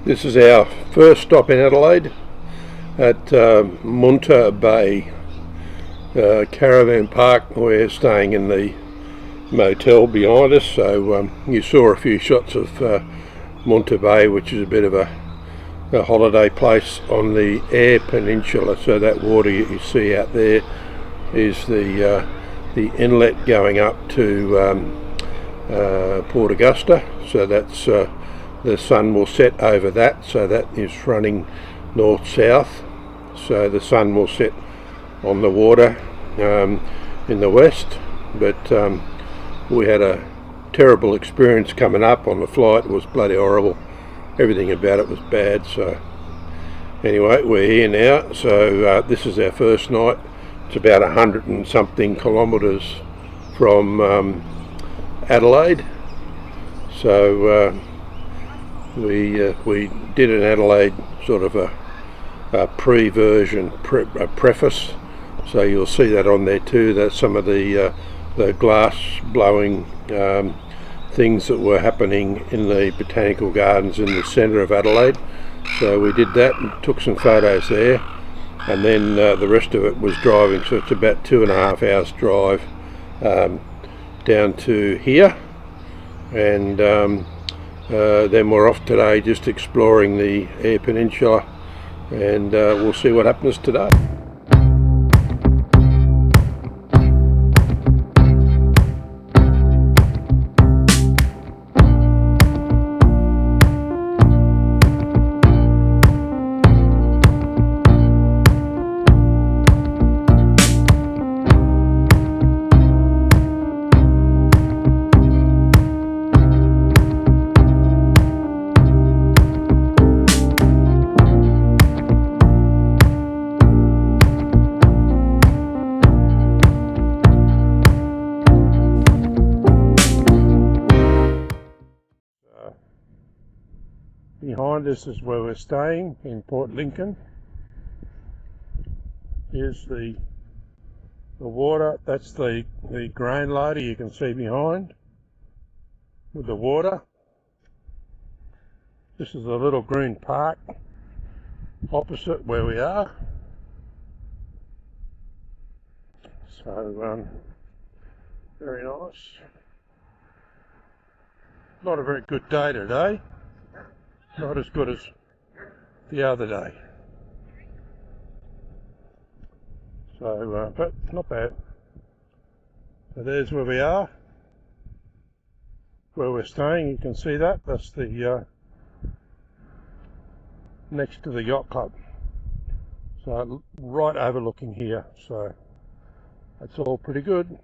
This is our first stop in Adelaide at Munter Bay Caravan Park. We're staying in the motel behind us, so you saw a few shots of Munter Bay, which is a bit of a holiday place on the Eyre Peninsula. So that water you see out there is the inlet going up to Port Augusta. So that's the sun will set over that, so that is running north-south. So the sun will set on the water in the west, but we had a terrible experience coming up on the flight. It was bloody horrible. Everything about it was bad. So anyway, we're here now. So this is our first night. It's about 100 and something kilometres from Adelaide. So we did an Adelaide sort of a pre-version, preface. So you'll see that on there too. That's some of the glass blowing things that were happening in the botanical gardens in the centre of Adelaide. So we did that and took some photos there, and then the rest of it was driving. So it's about 2.5 hours drive down to here, and then we're off today just exploring the Eyre Peninsula, and we'll see what happens today. Behind us is where we're staying, in Port Lincoln. Here's the water. That's the grain loader you can see behind with the water. This is a little green park opposite where we are. So very nice. Not a very good day today. Not as good as the other day. So, but not bad. So there's where we are, where we're staying. You can see that. That's the next to the yacht club. So right overlooking here. So that's all pretty good.